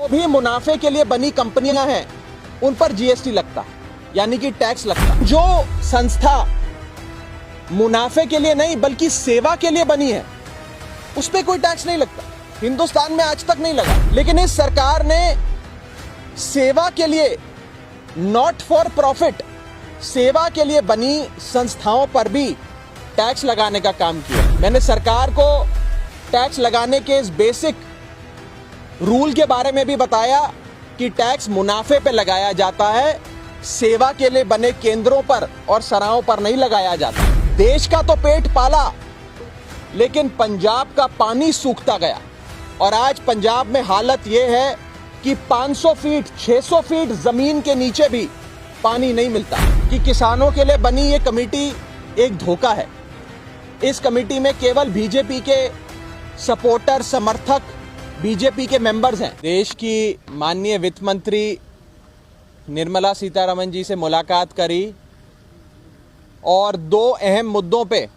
भी मुनाफे के लिए बनी कंपनियां हैं उन पर जीएसटी लगता है, यानी कि टैक्स लगता है। जो संस्था मुनाफे के लिए नहीं बल्कि सेवा के लिए बनी है उस पर कोई टैक्स नहीं लगता। हिंदुस्तान में आज तक नहीं लगा, लेकिन इस सरकार ने सेवा के लिए, नॉट फॉर प्रॉफिट, सेवा के लिए बनी संस्थाओं पर भी टैक्स लगाने का काम किया। मैंने सरकार को टैक्स लगाने के इस बेसिक रूल के बारे में भी बताया कि टैक्स मुनाफे पे लगाया जाता है, सेवा के लिए बने केंद्रों पर और सराहों पर नहीं लगाया जाता। देश का तो पेट पाला, लेकिन पंजाब का पानी सूखता गया और आज पंजाब में हालत यह है कि 500 फीट 600 फीट जमीन के नीचे भी पानी नहीं मिलता। कि किसानों के लिए बनी ये कमेटी एक धोखा है। इस कमेटी में केवल बीजेपी के सपोर्टर, समर्थक, बीजेपी के मेंबर्स हैं। देश की माननीय वित्त मंत्री निर्मला सीतारमण जी से मुलाकात करी और दो अहम मुद्दों पे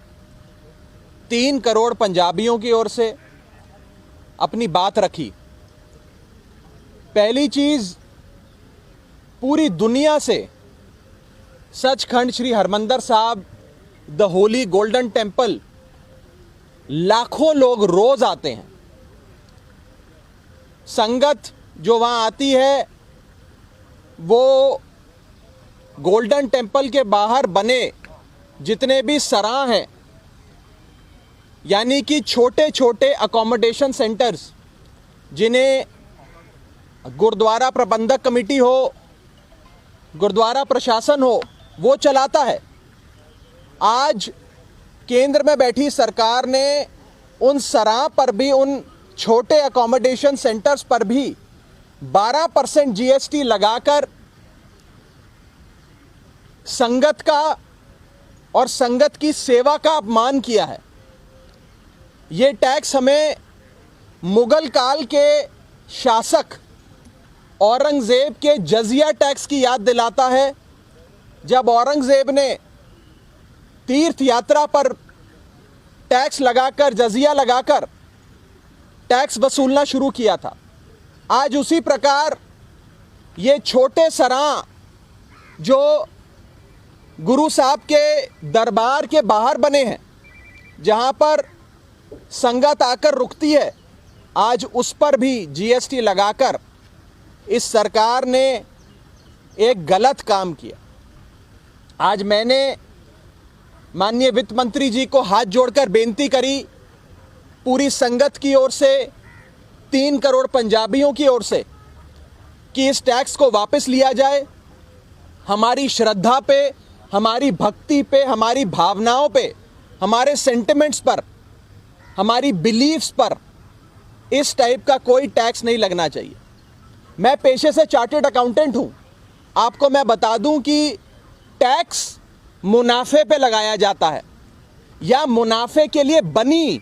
3 करोड़ पंजाबियों की ओर से अपनी बात रखी। पहली चीज, पूरी दुनिया से सचखंड श्री हरमंदिर साहब, द होली गोल्डन टेम्पल, लाखों लोग रोज आते हैं। संगत जो वहां आती है वो गोल्डन टेम्पल के बाहर बने जितने भी सराह हैं, यानी कि छोटे छोटे अकोमोडेशन सेंटर्स, जिन्हें गुरुद्वारा प्रबंधक कमेटी हो, गुरुद्वारा प्रशासन हो, वो चलाता है। आज केंद्र में बैठी सरकार ने उन सराह पर भी, उन छोटे अकोमोडेशन सेंटर्स पर भी 12% जीएसटी लगाकर संगत का और संगत की सेवा का अपमान किया है। ये टैक्स हमें मुगल काल के शासक औरंगजेब के जजिया टैक्स की याद दिलाता है, जब औरंगजेब ने तीर्थ यात्रा पर टैक्स लगाकर, जजिया लगाकर टैक्स वसूलना शुरू किया था। आज उसी प्रकार ये छोटे सराह जो गुरु साहब के दरबार के बाहर बने हैं, जहां पर संगत आकर रुकती है, आज उस पर भी जीएसटी लगाकर इस सरकार ने एक गलत काम किया। आज मैंने माननीय वित्त मंत्री जी को हाथ जोड़कर बेनती करी, पूरी संगत की ओर से, 3 करोड़ पंजाबियों की ओर से, कि इस टैक्स को वापस लिया जाए। हमारी श्रद्धा पे, हमारी भक्ति पे, हमारी भावनाओं पे, हमारे सेंटिमेंट्स पर, हमारी बिलीव्स पर इस टाइप का कोई टैक्स नहीं लगना चाहिए। मैं पेशे से चार्टर्ड अकाउंटेंट हूं। आपको मैं बता दूं कि टैक्स मुनाफे पे लगाया जाता है या मुनाफे के लिए बनी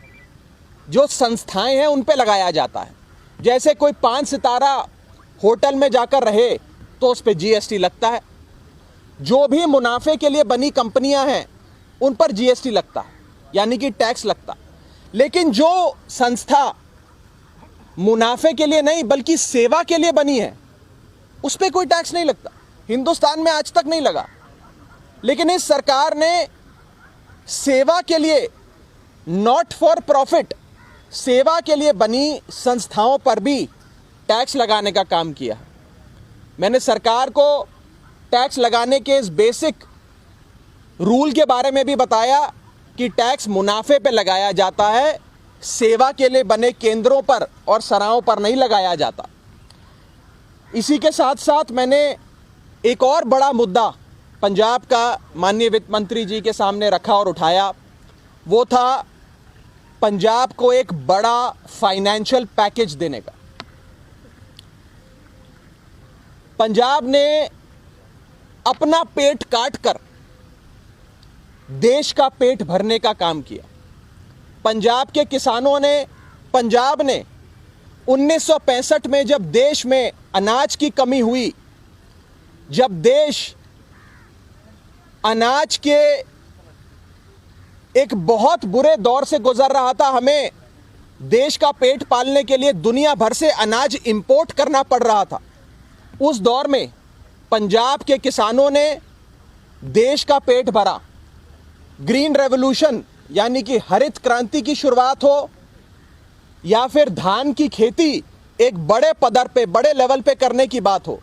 जो संस्थाएं हैं उन पे लगाया जाता है। जैसे कोई 5 सितारा होटल में जाकर रहे तो उस पे जीएसटी लगता है। जो भी मुनाफे के लिए बनी कंपनियां हैं उन पर जीएसटी लगता है, यानी कि टैक्स लगता। लेकिन जो संस्था मुनाफे के लिए नहीं बल्कि सेवा के लिए बनी है उस पर कोई टैक्स नहीं लगता। हिंदुस्तान में आज तक नहीं लगा, लेकिन इस सरकार ने सेवा के लिए, नॉट फॉर प्रॉफिट, सेवा के लिए बनी संस्थाओं पर भी टैक्स लगाने का काम किया। मैंने सरकार को टैक्स लगाने के इस बेसिक रूल के बारे में भी बताया कि टैक्स मुनाफे पे लगाया जाता है, सेवा के लिए बने केंद्रों पर और सराहों पर नहीं लगाया जाता। इसी के साथ साथ मैंने एक और बड़ा मुद्दा पंजाब का माननीय वित्त मंत्री जी के सामने रखा और उठाया। वो था पंजाब को एक बड़ा फाइनेंशियल पैकेज देने का। पंजाब ने अपना पेट काटकर देश का पेट भरने का काम किया। पंजाब के किसानों ने, पंजाब ने 1965 में जब देश में अनाज की कमी हुई, जब देश अनाज के एक बहुत बुरे दौर से गुजर रहा था, हमें देश का पेट पालने के लिए दुनिया भर से अनाज इंपोर्ट करना पड़ रहा था। उस दौर में पंजाब के किसानों ने देश का पेट भरा। ग्रीन रेवोल्यूशन यानी कि हरित क्रांति की शुरुआत हो या फिर धान की खेती एक बड़े पद्धर पे, बड़े लेवल पे करने की बात हो,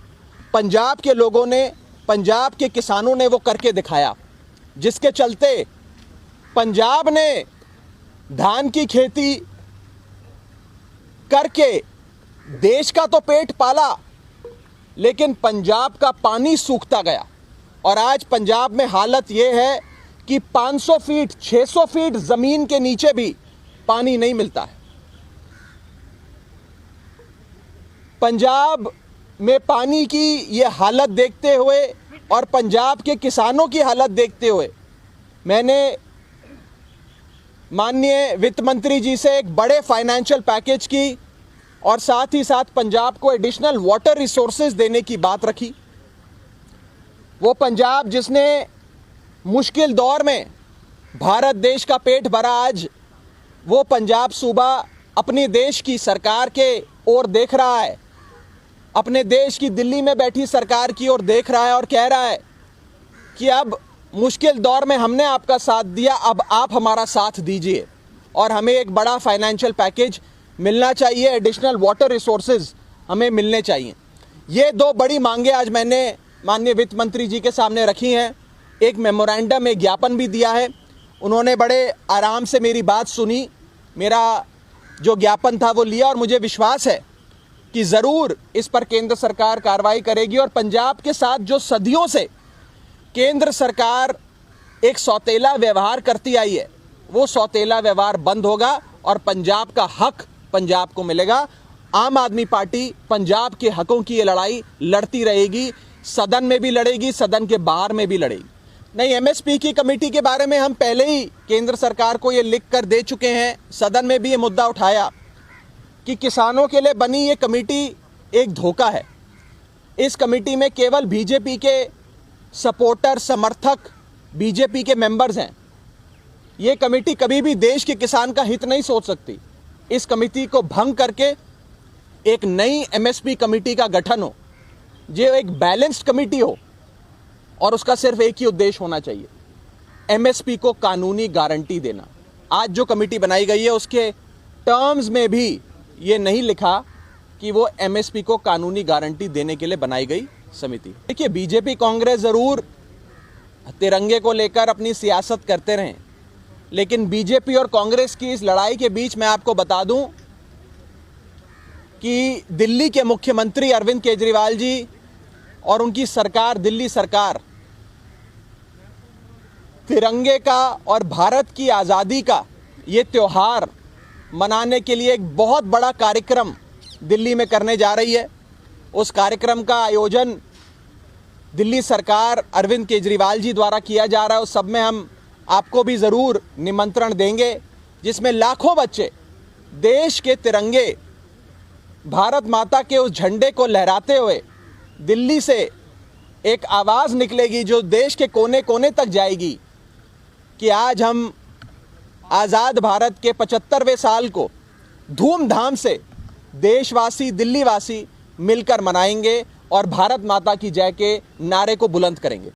पंजाब के लोगों ने, पंजाब के किसानों ने वो करके दिखाया, जिसके चलते पंजाब ने धान की खेती करके देश का तो पेट पाला, लेकिन पंजाब का पानी सूखता गया। और आज पंजाब में हालत यह है कि 500 फीट 600 फीट जमीन के नीचे भी पानी नहीं मिलता है। पंजाब में पानी की ये हालत देखते हुए और पंजाब के किसानों की हालत देखते हुए मैंने माननीय वित्त मंत्री जी से एक बड़े फाइनेंशियल पैकेज की और साथ ही साथ पंजाब को एडिशनल वाटर रिसोर्सेज देने की बात रखी। वो पंजाब जिसने मुश्किल दौर में भारत देश का पेट भरा, आज वो पंजाब सूबा अपने देश की सरकार के ओर देख रहा है, अपने देश की दिल्ली में बैठी सरकार की ओर देख रहा है और कह रहा है कि अब मुश्किल दौर में हमने आपका साथ दिया, अब आप हमारा साथ दीजिए और हमें एक बड़ा फाइनेंशियल पैकेज मिलना चाहिए, एडिशनल वाटर रिसोर्सेज हमें मिलने चाहिए। ये दो बड़ी मांगे आज मैंने माननीय वित्त मंत्री जी के सामने रखी हैं। एक मेमोरेंडम, एक ज्ञापन भी दिया है। उन्होंने बड़े आराम से मेरी बात सुनी, मेरा जो ज्ञापन था वो लिया और मुझे विश्वास है कि ज़रूर इस पर केंद्र सरकार कार्रवाई करेगी और पंजाब के साथ जो सदियों से केंद्र सरकार एक सौतेला व्यवहार करती आई है, वो सौतेला व्यवहार बंद होगा और पंजाब का हक पंजाब को मिलेगा। आम आदमी पार्टी पंजाब के हकों की ये लड़ाई लड़ती रहेगी, सदन में भी लड़ेगी, सदन के बाहर में भी लड़ेगी। नहीं, एमएसपी की कमेटी के बारे में हम पहले ही केंद्र सरकार को ये लिख कर दे चुके हैं, सदन में भी ये मुद्दा उठाया कि किसानों के लिए बनी ये कमेटी एक धोखा है। इस कमेटी में केवल बीजेपी के सपोर्टर, समर्थक, बीजेपी के मेंबर्स हैं। ये कमेटी कभी भी देश के किसान का हित नहीं सोच सकती। इस कमेटी को भंग करके एक नई एमएसपी कमेटी का गठन हो, जो एक बैलेंस्ड कमेटी हो और उसका सिर्फ एक ही उद्देश्य होना चाहिए, एमएसपी को कानूनी गारंटी देना। आज जो कमेटी बनाई गई है उसके टर्म्स में भी ये नहीं लिखा कि वो एमएसपी को कानूनी गारंटी देने के लिए बनाई गई समिति। देखिए, बीजेपी कांग्रेस जरूर तिरंगे को लेकर अपनी सियासत करते रहें, लेकिन बीजेपी और कांग्रेस की इस लड़ाई के बीच मैं आपको बता दूं कि दिल्ली के मुख्यमंत्री अरविंद केजरीवाल जी और उनकी सरकार, दिल्ली सरकार, तिरंगे का और भारत की आज़ादी का ये त्योहार मनाने के लिए एक बहुत बड़ा कार्यक्रम दिल्ली में करने जा रही है। उस कार्यक्रम का आयोजन दिल्ली सरकार अरविंद केजरीवाल जी द्वारा किया जा रहा है। उस सब में हम आपको भी ज़रूर निमंत्रण देंगे, जिसमें लाखों बच्चे देश के तिरंगे, भारत माता के उस झंडे को लहराते हुए दिल्ली से एक आवाज़ निकलेगी जो देश के कोने कोने तक जाएगी कि आज हम आज़ाद भारत के 75वें साल को धूमधाम से देशवासी, दिल्लीवासी मिलकर मनाएंगे और भारत माता की जय के नारे को बुलंद करेंगे।